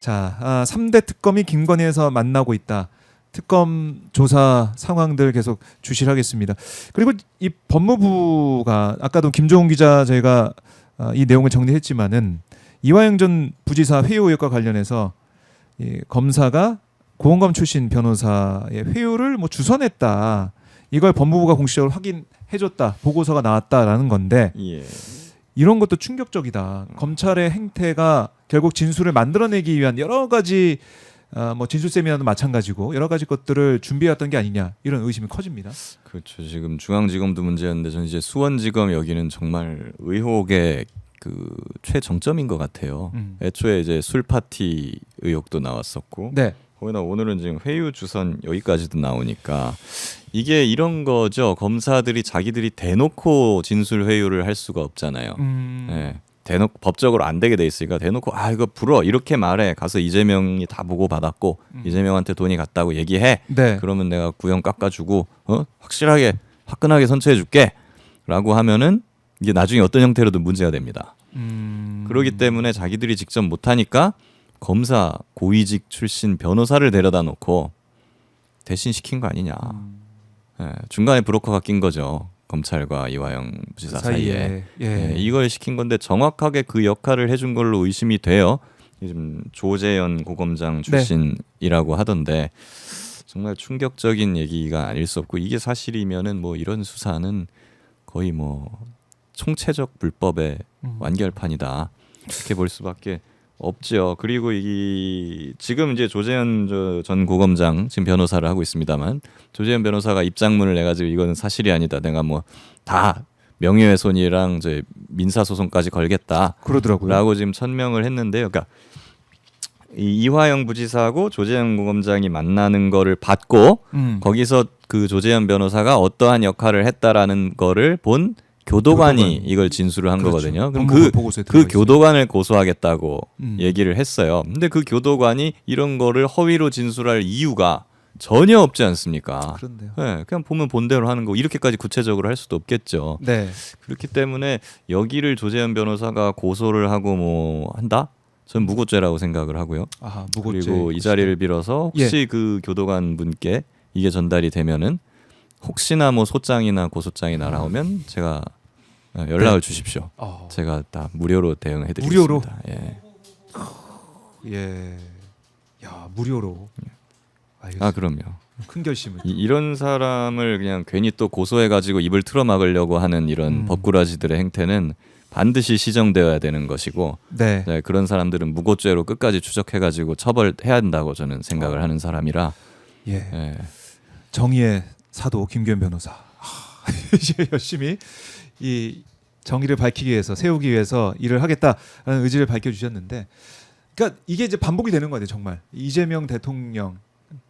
자, 3대 특검이 김건희에서 만나고 있다. 특검 조사 상황들 계속 주시를 하겠습니다. 그리고 이 법무부가 아까도 김종훈 기자 저희가 이 내용을 정리했지만은 이화영 전 부지사 회유 의혹과 관련해서 이 검사가 고원검 출신 변호사의 회유를 뭐 주선했다. 이걸 법무부가 공식적으로 확인해줬다. 보고서가 나왔다라는 건데 예. 이런 것도 충격적이다. 검찰의 행태가 결국 진술을 만들어내기 위한 여러 가지 뭐 진술 세미나도 마찬가지고 여러 가지 것들을 준비해왔던 게 아니냐 이런 의심이 커집니다. 그렇죠. 지금 중앙지검도 문제였는데 저는 이제 수원지검 여기는 정말 의혹의 그 최정점인 것 같아요. 애초에 이제 술 파티 의혹도 나왔었고, 네. 거기다 오늘은 지금 회유 주선 여기까지도 나오니까 이게 이런 거죠. 검사들이 자기들이 대놓고 진술 회유를 할 수가 없잖아요. 네. 대놓고 법적으로 안 되게 돼 있으니까 대놓고 이거 불어 이렇게 말해 가서 이재명이 다 보고 받았고 이재명한테 돈이 갔다고 얘기해. 네. 그러면 내가 구형 깎아주고 확실하게 화끈하게 선처해줄게라고 하면은 이게 나중에 어떤 형태로도 문제가 됩니다. 그렇기 때문에 자기들이 직접 못하니까 검사 고위직 출신 변호사를 데려다 놓고 대신 시킨 거 아니냐. 네, 중간에 브로커가 낀 거죠. 검찰과 이화영 부지사 사이에. 네, 이걸 시킨 건데 정확하게 그 역할을 해준 걸로 의심이 돼요. 지금 조재현 고검장 출신이라고 하던데 정말 충격적인 얘기가 아닐 수 없고 이게 사실이면은 뭐 이런 수사는 거의 뭐 총체적 불법의 완결판이다 이렇게 볼 수밖에 없죠. 그리고 이 지금 이제 조재현 전 고검장 지금 변호사를 하고 있습니다만 조재현 변호사가 입장문을 내가지고 이거는 사실이 아니다. 내가 뭐 다 명예훼손이랑 저 민사소송까지 걸겠다. 그러더라고요. 라고 지금 천명을 했는데요. 그러니까 이 이화영 부지사하고 조재현 고검장이 만나는 거를 받고 거기서 그 조재현 변호사가 어떠한 역할을 했다라는 거를 본 교도관이 이걸 진술을 한 그렇죠. 거거든요. 그럼 그 교도관을 고소하겠다고 얘기를 했어요. 근데 그 교도관이 이런 거를 허위로 진술할 이유가 전혀 없지 않습니까? 그런데요. 네, 그냥 보면 본대로 하는 거 이렇게까지 구체적으로 할 수도 없겠죠. 네. 그렇기 때문에 여기를 조재현 변호사가 고소를 하고 뭐 한다? 전 무고죄라고 생각을 하고요. 무고죄. 그리고 이 자리를 빌어서 혹시 그 교도관 분께 이게 전달이 되면은 혹시나 뭐 소장이나 고소장이 날아오면 제가 연락을 주십시오. 제가 다 무료로 대응해드리겠습니다. 무료로? 예. 예. 야, 무료로. 그럼요. 큰 결심을. 이런 사람을 그냥 괜히 또 고소해가지고 입을 틀어막으려고 하는 이런 법꾸라지들의 행태는 반드시 시정되어야 되는 것이고 네. 그런 사람들은 무고죄로 끝까지 추적해가지고 처벌해야 한다고 저는 생각을 하는 사람이라. 예. 정의의 사도 김규현 변호사. 이제 열심히 이 정의를 밝히기 위해서 세우기 위해서 일을 하겠다라는 의지를 밝혀주셨는데, 그러니까 이게 이제 반복이 되는 거예요. 정말 이재명 대통령,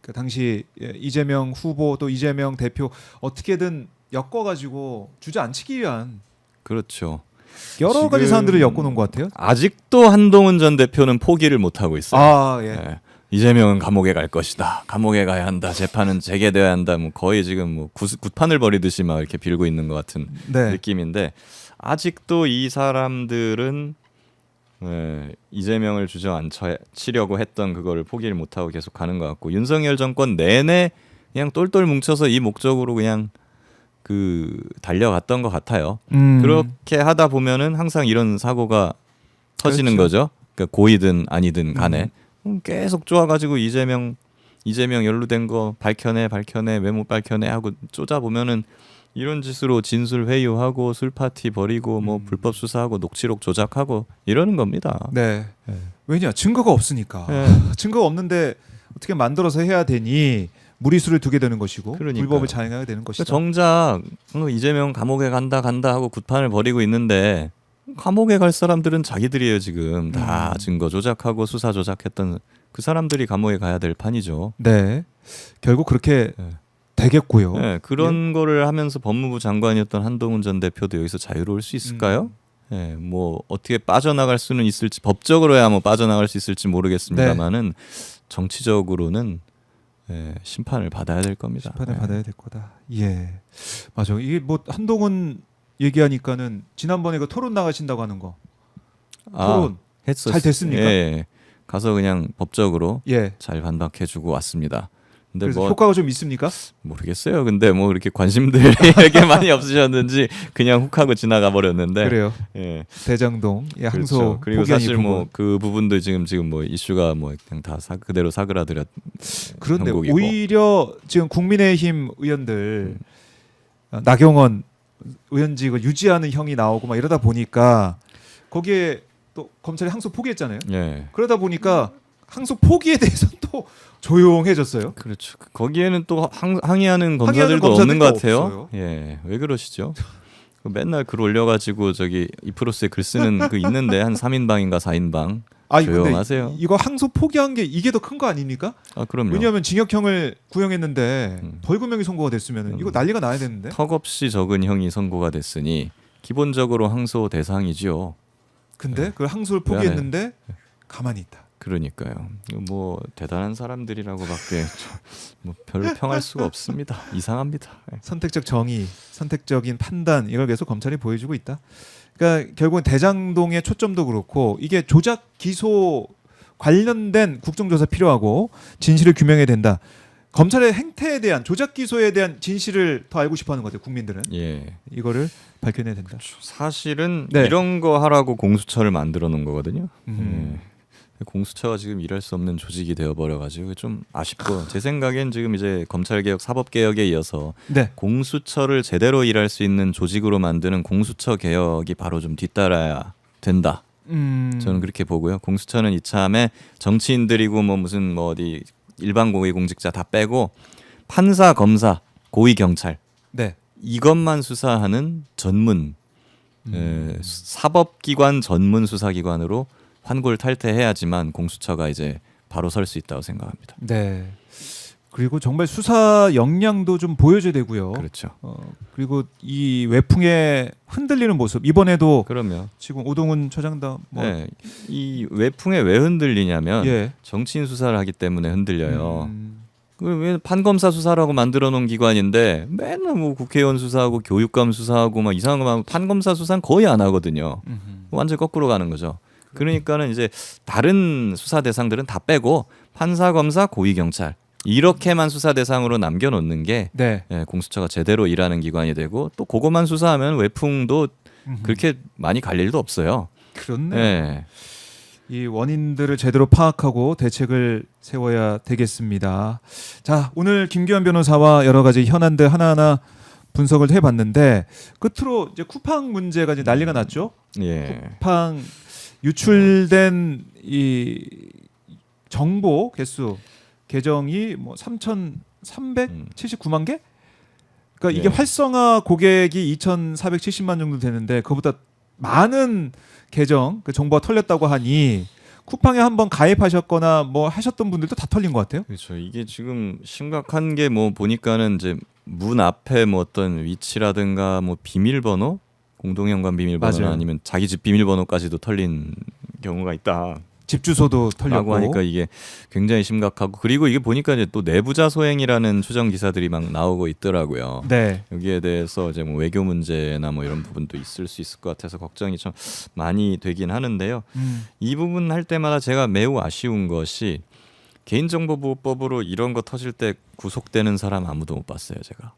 그 당시 이재명 후보 또 이재명 대표 어떻게든 엮어가지고 주저앉히기 위한 그렇죠. 여러 가지 사안들을 엮어놓은 것 같아요. 아직도 한동훈 전 대표는 포기를 못 하고 있어요. 예. 이재명은 감옥에 갈 것이다. 감옥에 가야 한다. 재판은 재개돼야 한다. 뭐 거의 지금 뭐 굿판을 벌이듯이 막 이렇게 빌고 있는 것 같은 느낌인데 아직도 이 사람들은 이재명을 주저앉히려고 했던 그거를 포기를 못 하고 계속 가는 것 같고 윤석열 정권 내내 그냥 똘똘 뭉쳐서 이 목적으로 그냥 달려갔던 것 같아요. 그렇게 하다 보면은 항상 이런 사고가 터지는 거죠. 그러니까 고이든 아니든 간에 계속 쪼아가지고 이재명 연루된 거 밝혀내 왜 못 밝혀내 하고 쪼다 보면은 이런 짓으로 진술 회유하고 술 파티 벌이고 뭐 불법 수사하고 녹취록 조작하고 이러는 겁니다. 네. 왜냐 증거가 없으니까. 증거가 없는데 어떻게 만들어서 해야 되니 무리수를 두게 되는 것이고 불법을 자행하게 되는 것이다. 정작 이재명 감옥에 간다 하고 굿판을 벌이고 있는데 감옥에 갈 사람들은 자기들이에요. 지금 다 증거 조작하고 수사 조작했던 그 사람들이 감옥에 가야 될 판이죠. 네. 결국 그렇게 되겠고요. 그런 거를 하면서 법무부 장관이었던 한동훈 전 대표도 여기서 자유로울 수 있을까요? 뭐 어떻게 빠져나갈 수는 있을지 법적으로야 뭐 빠져나갈 수 있을지 모르겠습니다만은 정치적으로는 심판을 받아야 될 겁니다. 심판을 받아야 될 거다. 예, 맞아. 이게 뭐 한동훈 얘기하니까는 지난번에 그 토론 나가신다고 하는 거. 토론 했었어요. 잘 됐습니까? 가서 그냥 법적으로 예. 잘 반박해주고 왔습니다. 근데 그래서 뭐 효과가 좀 있습니까? 모르겠어요. 근데 뭐 이렇게 관심들이 이렇게 많이 없으셨는지 그냥 훅하고 지나가 버렸는데. 그래요. 예. 대장동, 예, 항소 그렇죠. 그리고 포기한 이 사실 부분. 뭐 그 부분도 지금 뭐 이슈가 뭐 그냥 다 그대로 사그라들었. 그런데 형국이고. 오히려 지금 국민의힘 의원들 나경원 의원직을 유지하는 형이 나오고 막 이러다 보니까 거기에 또 검찰이 항소 포기했잖아요. 예. 그러다 보니까 항소 포기에 대해서 또 조용해졌어요. 그렇죠. 거기에는 또 항의하는 항의하는 검사들도 검사들이 없는 것 또 같아요. 없어요. 예, 왜 그러시죠? 맨날 글 올려가지고 저기 이프로스에 글 쓰는 그 있는데 한 3인방인가 4인방 아니 근데 조용하세요. 이거 항소 포기한 게 이게 더 큰 거 아닙니까? 아 그럼요. 왜냐하면 징역형을 구형했는데 벌금형이 선고가 됐으면 이거 난리가 나야 되는데. 턱없이 적은 형이 선고가 됐으니 기본적으로 항소 대상이지요. 근데 그 항소를 포기했는데 가만히 있다. 그러니까요. 뭐 대단한 사람들이라고밖에 뭐 별로 평할 수가 없습니다. 이상합니다. 예. 선택적 정의, 선택적인 판단 이걸 계속 검찰이 보여주고 있다. 그러니까 결국은 대장동의 초점도 그렇고 이게 조작 기소 관련된 국정조사 필요하고 진실을 규명해야 된다. 검찰의 행태에 대한 조작 기소에 대한 진실을 더 알고 싶어하는 것 같아요. 국민들은 예. 이거를 밝혀내야 된다. 사실은 네. 이런 거 하라고 공수처를 만들어 놓은 거거든요. 음. 예. 공수처가 지금 일할 수 없는 조직이 되어 버려 가지고 좀 아쉽고 제 생각엔 지금 이제 검찰 개혁, 사법 개혁에 이어서 네. 공수처를 제대로 일할 수 있는 조직으로 만드는 공수처 개혁이 바로 좀 뒤따라야 된다. 저는 그렇게 보고요. 공수처는 이참에 정치인들이고 뭐 무슨 뭐 어디 일반 고위공직자 다 빼고 판사, 검사, 고위 경찰 네. 이것만 수사하는 전문 사법기관 전문 수사기관으로 환골 탈퇴해야지만 공수처가 이제 바로 설 수 있다고 생각합니다. 네. 그리고 정말 수사 역량도 좀 보여줘야 되고요. 그렇죠. 그리고 이 외풍에 흔들리는 모습 이번에도 그러면 지금 오동훈 처장도 뭐 네, 이 외풍에 왜 흔들리냐면 예. 정치인 수사를 하기 때문에 흔들려요. 음. 왜 판검사 수사라고 만들어 놓은 기관인데 맨날 뭐 국회의원 수사하고 교육감 수사하고 막 이상한 거만 판검사 수사는 거의 안 하거든요. 완전 거꾸로 가는 거죠. 그러니까는 이제 다른 수사 대상들은 다 빼고 판사, 검사, 고위 경찰 이렇게만 수사 대상으로 남겨놓는 게 네. 예, 공수처가 제대로 일하는 기관이 되고 또 그것만 수사하면 외풍도 그렇게 많이 갈 일도 없어요. 그렇네. 예. 이 원인들을 제대로 파악하고 대책을 세워야 되겠습니다. 자, 오늘 김규환 변호사와 여러 가지 현안들 하나하나 분석을 해봤는데 끝으로 이제 쿠팡 문제가 이제 난리가 났죠. 예. 쿠팡 유출된 이 정보 개수 계정이 뭐 3,379만 개? 그러니까 이게 예. 활성화 고객이 2,470만 정도 되는데 그보다 많은 계정 그 정보가 털렸다고 하니 쿠팡에 한번 가입하셨거나 뭐 하셨던 분들도 다 털린 것 같아요. 그렇죠. 이게 지금 심각한 게 뭐 보니까는 이제 문 앞에 뭐 어떤 위치라든가 뭐 비밀번호, 공동현관 비밀번호나 맞아요. 아니면 자기 집 비밀번호까지도 털린 경우가 있다. 집 주소도 라고 털렸고. 하니까 이게 굉장히 심각하고 그리고 이게 보니까 이제 또 내부자 소행이라는 추정 기사들이 막 나오고 있더라고요. 네. 여기에 대해서 이제 뭐 외교 문제나 뭐 이런 부분도 있을 수 있을 것 같아서 걱정이 좀 많이 되긴 하는데요. 이 부분 할 때마다 제가 매우 아쉬운 것이 개인정보보호법으로 이런 거 터질 때 구속되는 사람 아무도 못 봤어요, 제가.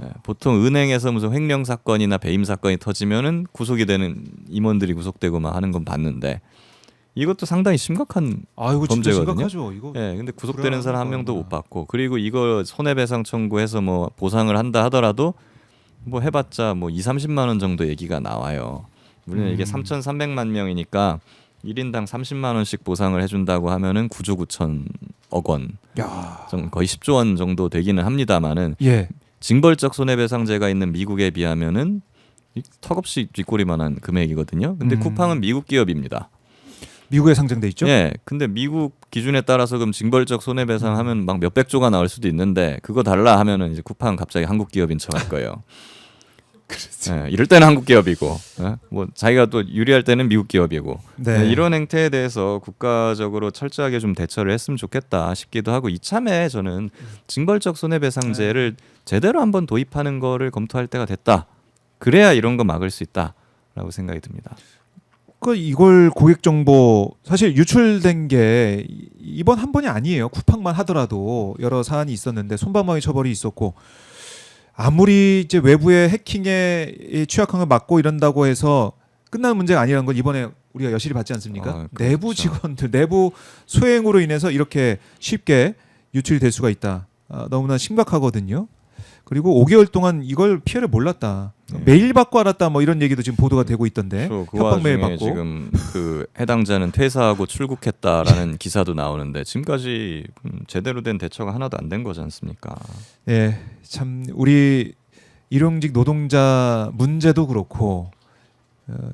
예, 보통 은행에서 무슨 횡령 사건이나 배임 사건이 터지면은 구속이 되는 임원들이 구속되고 막 하는 건 봤는데 이것도 상당히 심각한 아, 이거 진짜 범죄거든요. 심각하죠. 이거. 예, 근데 구속되는 사람 한 명도 거구나. 못 받고 그리고 이거 손해배상 청구해서 뭐 보상을 한다 하더라도 뭐 해봤자 뭐 2-30만 원 정도 얘기가 나와요. 우리는 이게 3,300만 명이니까 1인당 30만 원씩 보상을 해준다고 하면은 9조 9천억 원, 야. 거의 10조 원 정도 되기는 합니다만은 예. 징벌적 손해배상제가 있는 미국에 비하면은 턱없이 뒷골이만한 금액이거든요. 근데 쿠팡은 미국 기업입니다. 미국에 상장돼 있죠? 예. 근데 미국 기준에 따라서 그럼 징벌적 손해배상 하면 막 몇백조가 나올 수도 있는데 그거 달라 하면은 이제 쿠팡은 갑자기 한국 기업인 척할 거예요. 예, 이럴 때는 한국 기업이고, 예? 뭐 자기가 또 유리할 때는 미국 기업이고, 네. 예, 이런 행태에 대해서 국가적으로 철저하게 좀 대처를 했으면 좋겠다 싶기도 하고 이참에 저는 징벌적 손해배상제를 제대로 한번 도입하는 거를 검토할 때가 됐다. 그래야 이런 거 막을 수 있다라고 생각이 듭니다. 그 이걸 고객 정보 사실 유출된 게 이번 한 번이 아니에요. 쿠팡만 하더라도 여러 사안이 있었는데 손방망이 처벌이 있었고 아무리 이제 외부의 해킹에 취약한 걸 막고 이런다고 해서 끝나는 문제가 아니라는 걸 이번에 우리가 여실히 봤지 않습니까? 그렇죠. 내부 직원들 내부 소행으로 인해서 이렇게 쉽게 유출이 될 수가 있다. 너무나 심각하거든요. 그리고 5개월 동안 이걸 피해를 몰랐다. 네. 메일 받고 알았다. 뭐 이런 얘기도 지금 보도가 되고 있던데. 그 협박 메일 와중에 받고. 지금 그 해당자는 퇴사하고 출국했다라는 기사도 나오는데 지금까지 제대로 된 대처가 하나도 안 된 거지 않습니까? 예, 참 우리 일용직 노동자 문제도 그렇고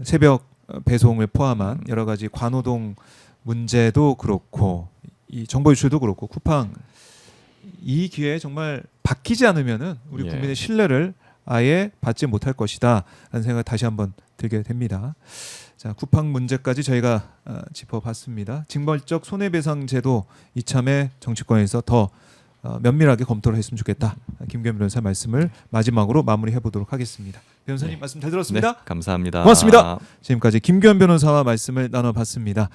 새벽 배송을 포함한 여러 가지 관노동 문제도 그렇고 이 정보 유출도 그렇고 쿠팡 이 기회에 정말 바뀌지 않으면은 우리 예. 국민의 신뢰를 아예 받지 못할 것이다라는 생각 다시 한번 들게 됩니다. 자, 쿠팡 문제까지 저희가 짚어봤습니다. 징벌적 손해배상 제도 이참에 정치권에서 더 면밀하게 검토를 했으면 좋겠다. 김규현 변호사 말씀을 마지막으로 마무리해 보도록 하겠습니다. 변호사님 네. 말씀 잘 들었습니다. 네, 감사합니다. 고맙습니다. 지금까지 김규현 변호사와 말씀을 나눠봤습니다.